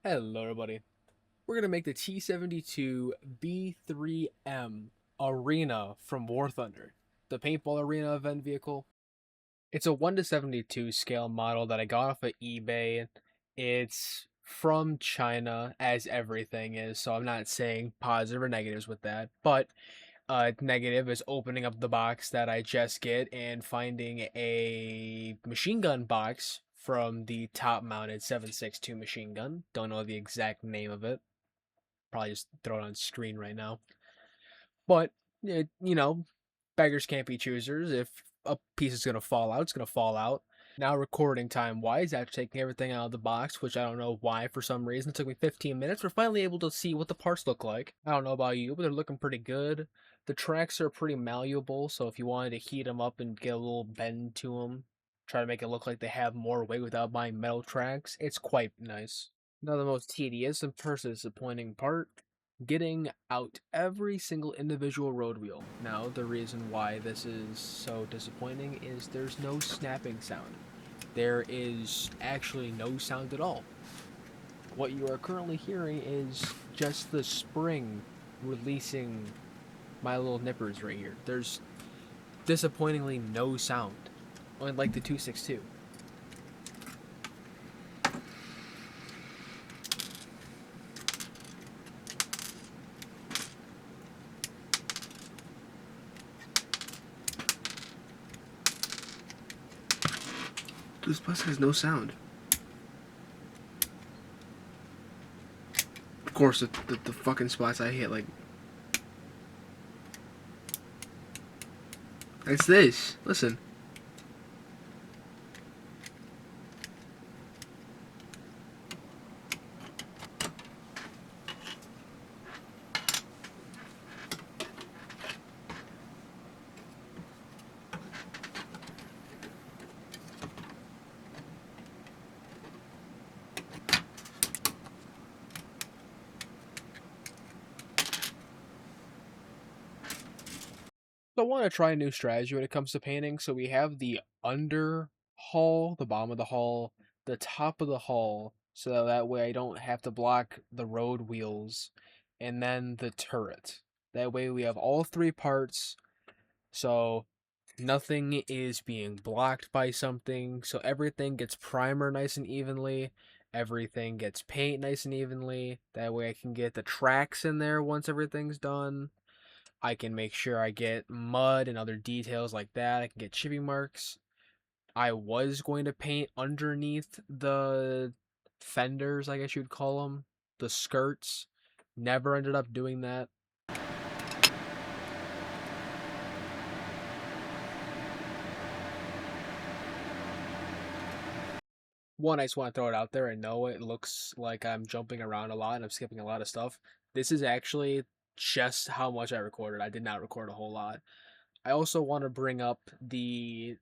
Hello everybody. We're going to make the T-72B3 Arena from War Thunder, the Paintball Arena event vehicle. It's a 1:72 scale model that I got off of eBay. It's from China, as everything is, so I'm not saying positive or negatives with that, but negative is opening up the box that I just get and finding a machine gun box from the top mounted 7.62 machine gun. Don't know the exact name of it. Probably just throw it on screen right now. But, beggars can't be choosers. If a piece is going to fall out, it's going to fall out. Now, recording time wise, after taking everything out of the box, which I don't know why for some reason, it took me 15 minutes, we're finally able to see what the parts look like. I don't know about you, but they're looking pretty good. The tracks are pretty malleable, so if you wanted to heat them up and get a little bend to them, try to make it look like they have more weight without buying metal tracks, it's quite nice. Now, the most tedious and disappointing part, getting out every single individual road wheel. Now, the reason why this is so disappointing is there's no snapping sound. There is actually no sound at all. What you are currently hearing is just the spring releasing my little nippers right here. There's disappointingly no sound, unlike the 262. This bus has no sound. Of course, the fucking spots I hit, like... It's this. Listen. So I want to try a new strategy when it comes to painting. So we have the under hull, the bottom of the hull, the top of the hull, so that way I don't have to block the road wheels, and then the turret. That way we have all three parts, so nothing is being blocked by something. So everything gets primer nice and evenly. Everything gets paint nice and evenly. That way I can get the tracks in there once everything's done. I can make sure I get mud and other details like that. I can get chipping marks. I was going to paint underneath the fenders, I guess you'd call them, the skirts. Never ended up doing that. One, I just want to throw it out there. I know it looks like I'm jumping around a lot and I'm skipping a lot of stuff. This is actually just how much I recorded. I did not record a whole lot. I also want to bring up the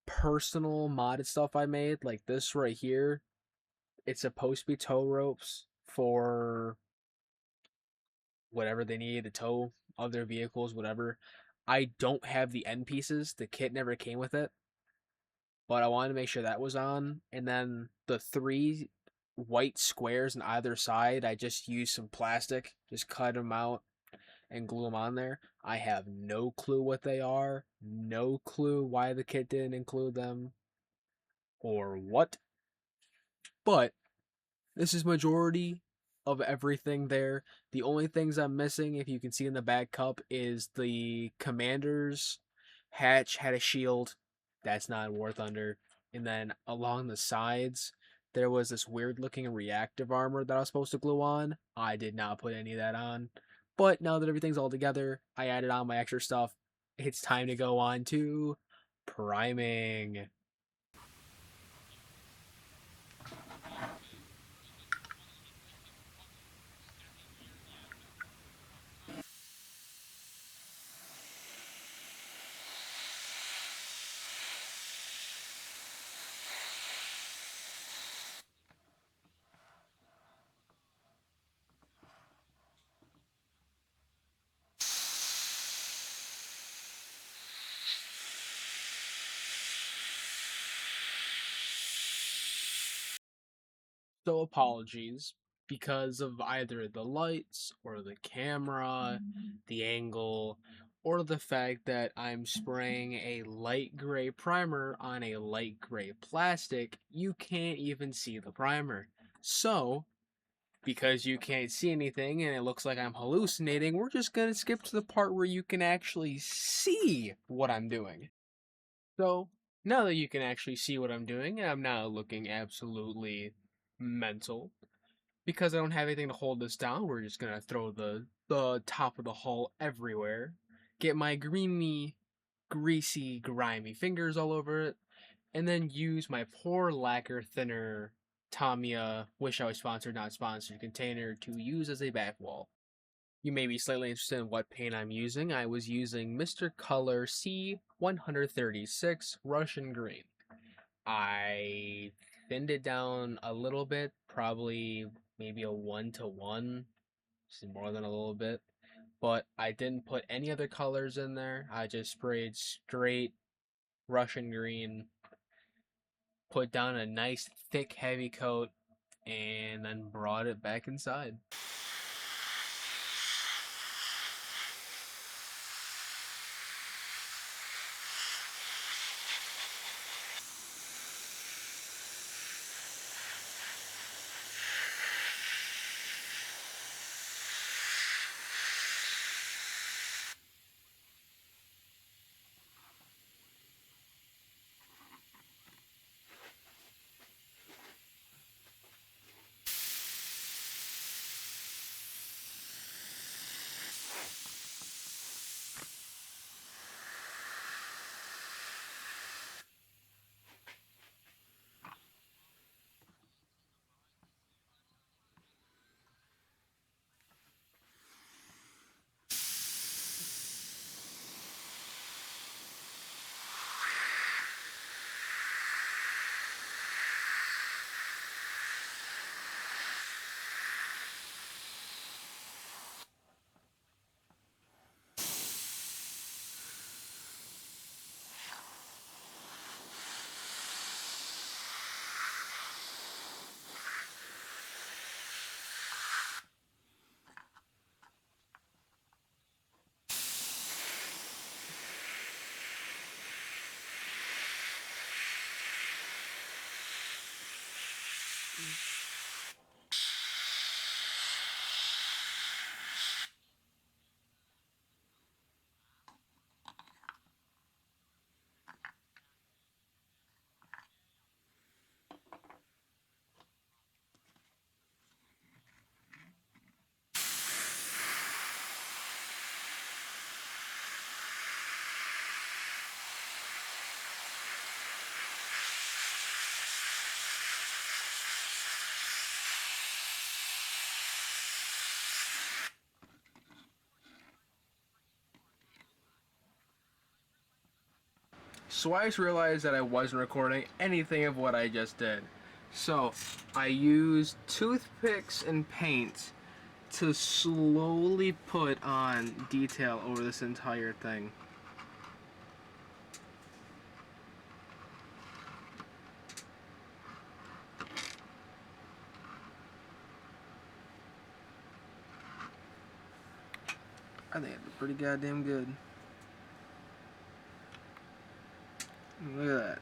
personal modded stuff I made, like this right here. It's supposed to be tow ropes for whatever they need to tow other vehicles, whatever. I don't have the end pieces. The kit never came with it, but I wanted to make sure that was on. And then the three white squares on either side, I just used some plastic, just cut them out and glue them on there. I have no clue what they are, no clue why the kit didn't include them or what, but this is majority of everything there. The only things I'm missing, if you can see in the back cup, is the commander's hatch had a shield. That's not War Thunder. And then along the sides, there was this weird looking reactive armor that I was supposed to glue on. I did not put any of that on. But now that everything's all together, I added on my extra stuff. It's time to go on to priming. So apologies because of either the lights or the camera, the angle, or the fact that I'm spraying a light gray primer on a light gray plastic, you can't even see the primer. So, because you can't see anything and it looks like I'm hallucinating, we're just gonna skip to the part where you can actually see what I'm doing. So, now that you can actually see what I'm doing, and I'm not looking absolutely mental, because I don't have anything to hold this down, we're just gonna throw the top of the hull everywhere, get my greeny, greasy, grimy fingers all over it, and then use my poor lacquer thinner Tamiya Wish I Was Sponsored Not Sponsored container to use as a back wall. You may be slightly interested in what paint I'm using. I was using Mr. Color C136 Russian Green. I thinned it down a little bit, probably maybe a 1-to-1, which is more than a little bit. But I didn't put any other colors in there. I just sprayed straight Russian green, put down a nice thick heavy coat, and then brought it back inside. So I just realized that I wasn't recording anything of what I just did. So I used toothpicks and paint to slowly put on detail over this entire thing. I think it's pretty goddamn good. Look at that.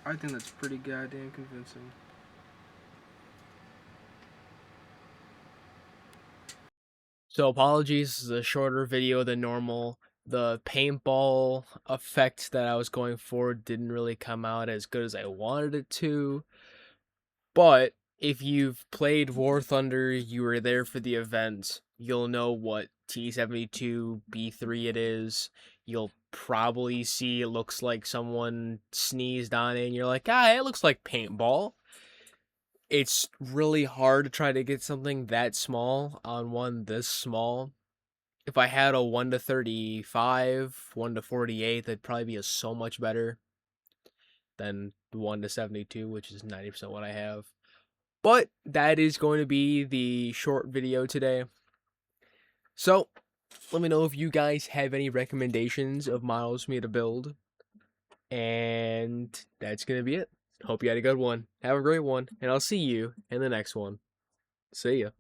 I think that's pretty goddamn convincing. So apologies, this is a shorter video than normal. The paintball effect that I was going for didn't really come out as good as I wanted it to. But if you've played War Thunder, you were there for the event, you'll know what T-72B3 it is. You'll probably see it looks like someone sneezed on it and you're like, ah, it looks like paintball. It's really hard to try to get something that small on one this small. If I had a 1-to-35, 1-to-48, that'd probably be so much better than 1-to-72, which is 90% what I have. But that is going to be the short video today. So, let me know if you guys have any recommendations of models for me to build. And that's going to be it. Hope you had a good one. Have a great one. And I'll see you in the next one. See ya.